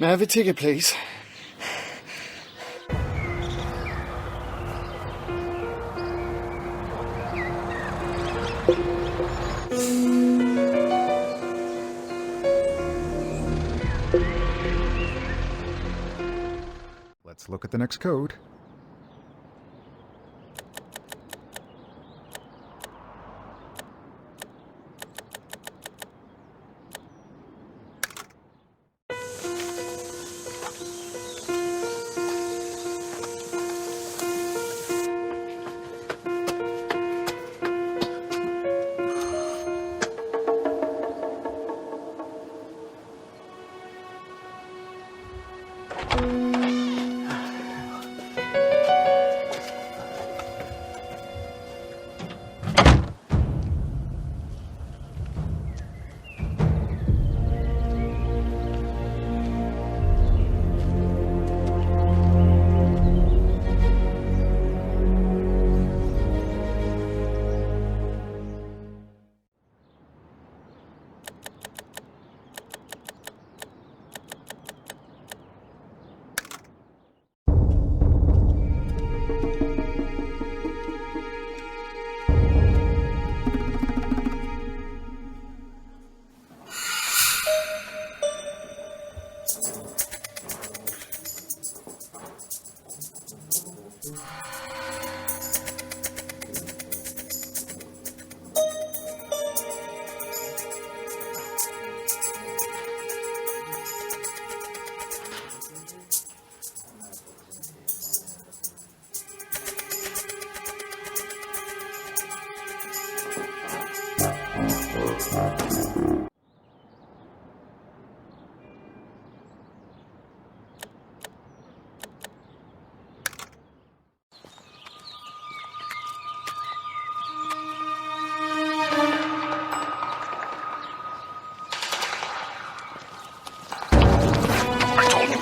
May I have a ticket, please? Let's look at the next code.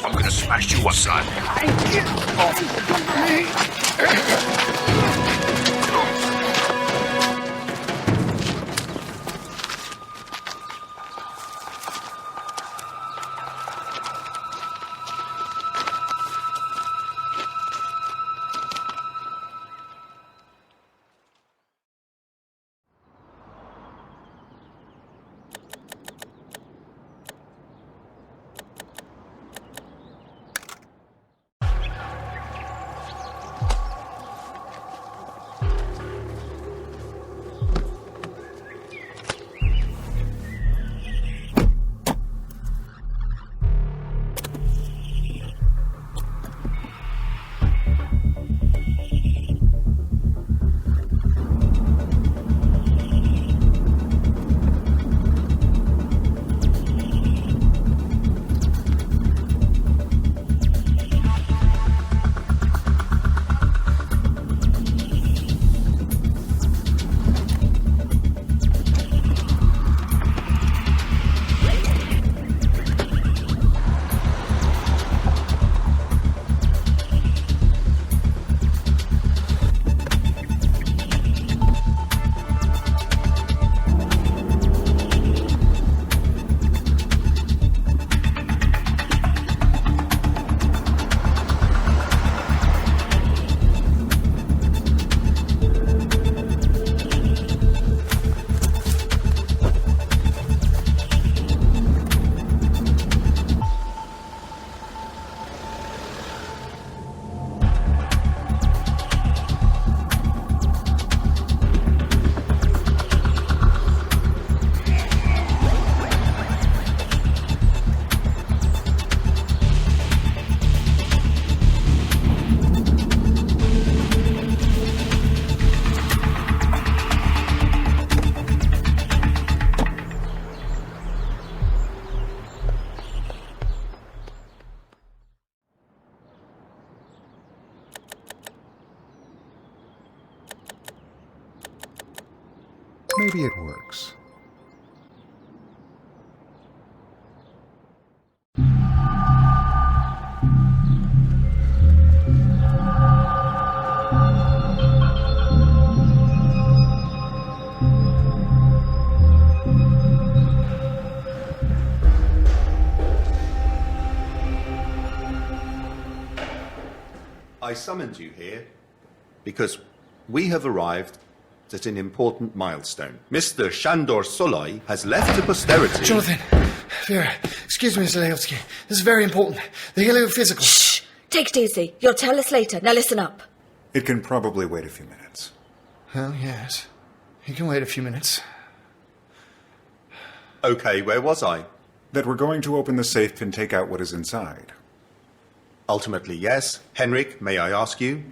I'm gonna smash you up, son. Get off me! Maybe it works. I summoned you here because we have arrived at an important milestone. Mr. Shandor Soloi has left to posterity... Jonathan, Vera, excuse me, Mr. Leovsky. This is very important. The heliophysical. Shh! Take it easy. You'll tell us later. Now listen up. It can probably wait a few minutes. Well, yes. You can wait a few minutes. Okay, where was I? That we're going to open the safe and take out what is inside. Ultimately, yes. Henrik, may I ask you?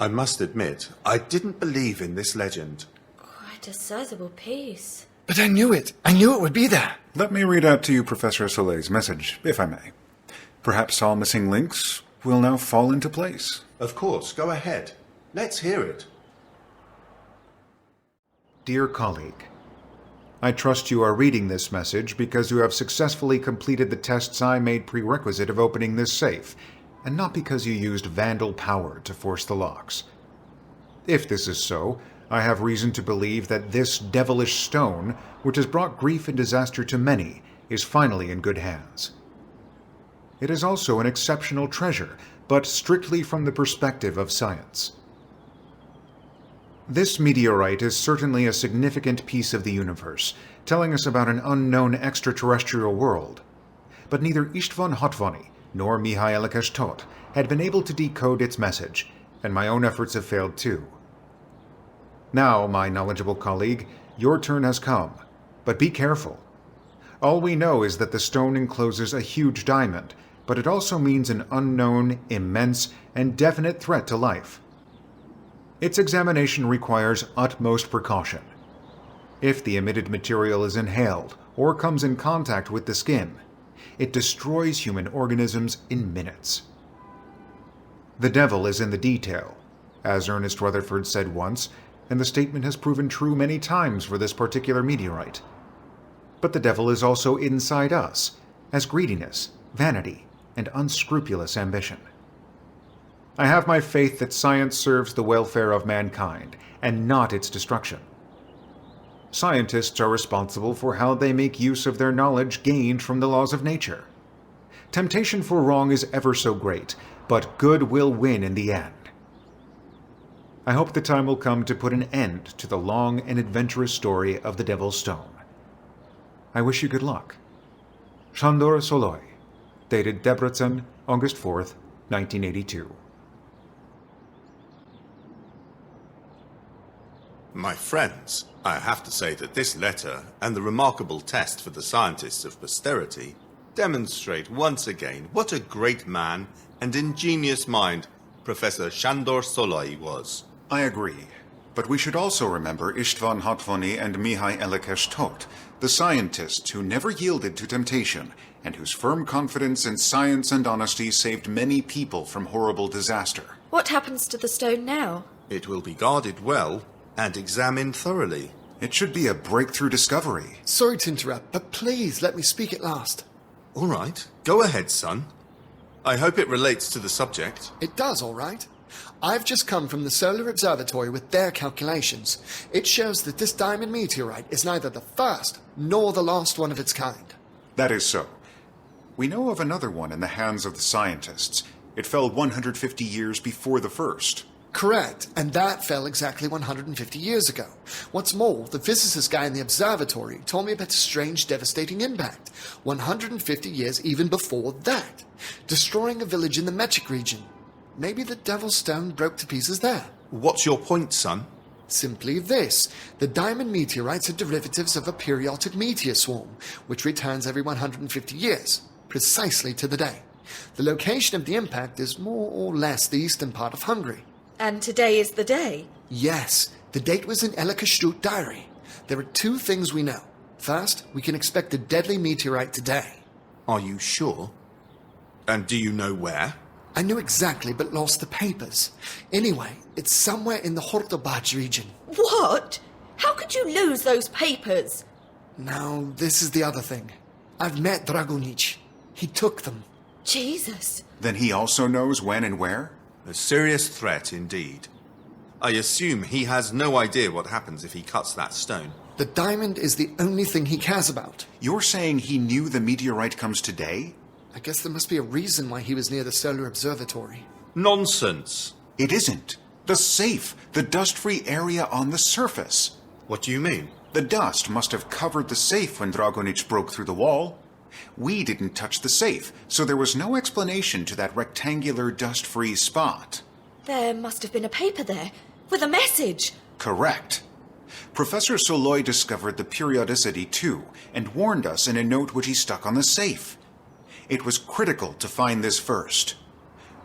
I must admit, I didn't believe in this legend. Quite a sizable piece. But I knew it. I knew it would be there. Let me read out to you Professor Soleil's message, if I may. Perhaps all missing links will now fall into place. Of course, go ahead. Let's hear it. Dear colleague, I trust you are reading this message because you have successfully completed the tests I made prerequisite of opening this safe, and not because you used vandal power to force the locks. If this is so, I have reason to believe that this devilish stone, which has brought grief and disaster to many, is finally in good hands. It is also an exceptional treasure, but strictly from the perspective of science. This meteorite is certainly a significant piece of the universe, telling us about an unknown extraterrestrial world. But neither István Hatvany nor Mihai Elekes had been able to decode its message, and my own efforts have failed too. Now, my knowledgeable colleague, your turn has come, but be careful. All we know is that the stone encloses a huge diamond, but it also means an unknown, immense, and definite threat to life. Its examination requires utmost precaution. If the emitted material is inhaled or comes in contact with the skin, it destroys human organisms in minutes. The devil is in the detail, as Ernest Rutherford said once, and the statement has proven true many times for this particular meteorite. But the devil is also inside us, as greediness, vanity, and unscrupulous ambition. I have my faith that science serves the welfare of mankind, and not its destruction. Scientists are responsible for how they make use of their knowledge gained from the laws of nature. Temptation for wrong is ever so great, but good will win in the end. I hope the time will come to put an end to the long and adventurous story of the Devil's Stone. I wish you good luck. Shandor Soloi, dated Debrecen, August 4th, 1982. My friends, I have to say that this letter and the remarkable test for the scientists of posterity demonstrate once again what a great man and ingenious mind Professor Shandor Soloi was. I agree, but we should also remember István Hatvany and Mihai Elekes, the scientists who never yielded to temptation and whose firm confidence in science and honesty saved many people from horrible disaster. What happens to the stone now? It will be guarded well and examined thoroughly. It should be a breakthrough discovery. Sorry to interrupt, but please let me speak at last. All right, go ahead, son. I hope it relates to the subject. It does, all right. I've just come from the Solar Observatory with their calculations. It shows that this diamond meteorite is neither the first nor the last one of its kind. That is so. We know of another one in the hands of the scientists. It fell 150 years before the first. Correct, and that fell exactly 150 years ago. What's more, the physicist guy in the observatory told me about a strange, devastating impact, 150 years even before that, destroying a village in the Mechik region. Maybe the Devil's Stone broke to pieces there. What's your point, son? Simply this. The diamond meteorites are derivatives of a periodic meteor swarm, which returns every 150 years, precisely to the day. The location of the impact is more or less the eastern part of Hungary. And today is the day? Yes, the date was in Elekes diary. There are two things we know. First, we can expect a deadly meteorite today. Are you sure? And do you know where? I knew exactly, but lost the papers. Anyway, it's somewhere in the Hortobach region. What? How could you lose those papers? Now, this is the other thing. I've met Dragonic. He took them. Jesus. Then he also knows when and where? A serious threat indeed. I assume he has no idea what happens if he cuts that stone. The diamond is the only thing he cares about. You're saying he knew the meteorite comes today? I guess there must be a reason why he was near the solar observatory. Nonsense. It isn't. The safe, the dust-free area on the surface. What do you mean? The dust must have covered the safe when Dragonic broke through the wall. We didn't touch the safe, so there was no explanation to that rectangular dust-free spot. There must have been a paper there with a message. Correct. Professor Soloy discovered the periodicity too, and warned us in a note which he stuck on the safe. It was critical to find this first.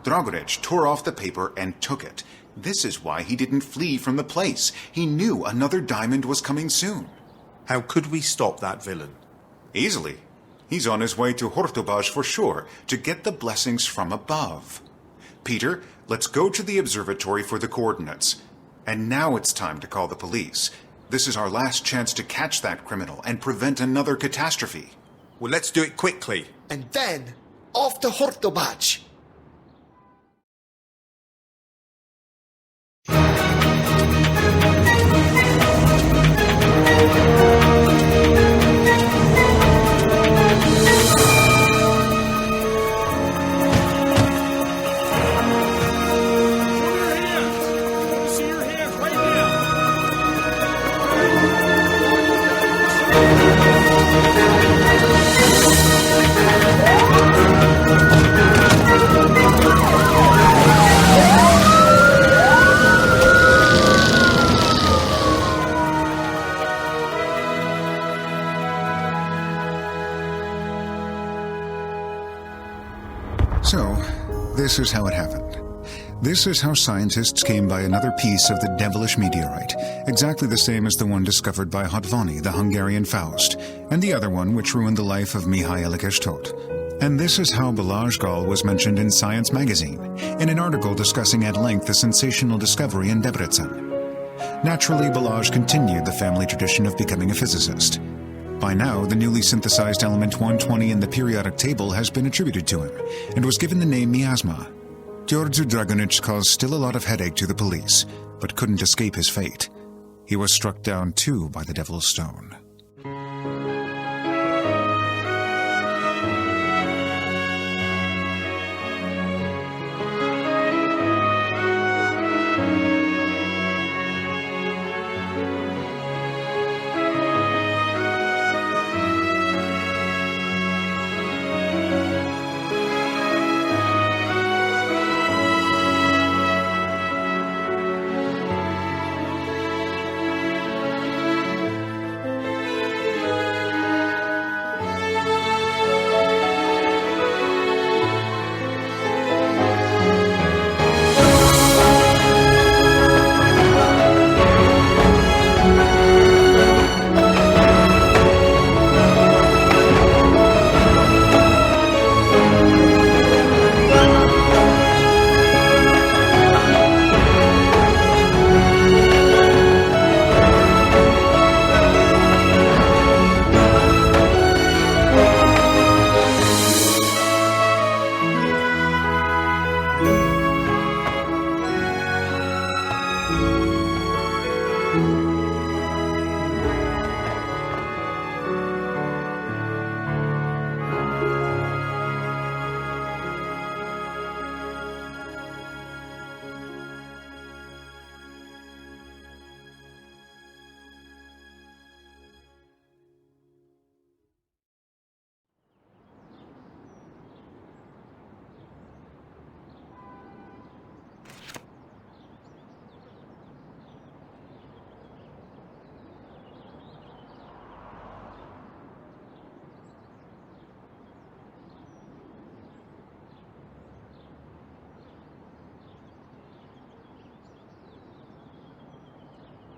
Dragonic tore off the paper and took it. This is why he didn't flee from the place. He knew another diamond was coming soon. How could we stop that villain? Easily. He's on his way to Hortobaj for sure, to get the blessings from above. Peter, let's go to the observatory for the coordinates. And now it's time to call the police. This is our last chance to catch that criminal and prevent another catastrophe. Well, let's do it quickly. And then, off to Hortobaj. So, this is how it happened. This is how scientists came by another piece of the devilish meteorite, exactly the same as the one discovered by Hatvani, the Hungarian Faust, and the other one which ruined the life of Mihail Tot. And this is how Balázs Gál was mentioned in Science magazine, in an article discussing at length the sensational discovery in Debrecen. Naturally, Balázs continued the family tradition of becoming a physicist. By now, the newly synthesized element 120 in the periodic table has been attributed to him, and was given the name MIAZMA. George Dragonic caused still a lot of headache to the police, but couldn't escape his fate. He was struck down too by the Devil's Stone.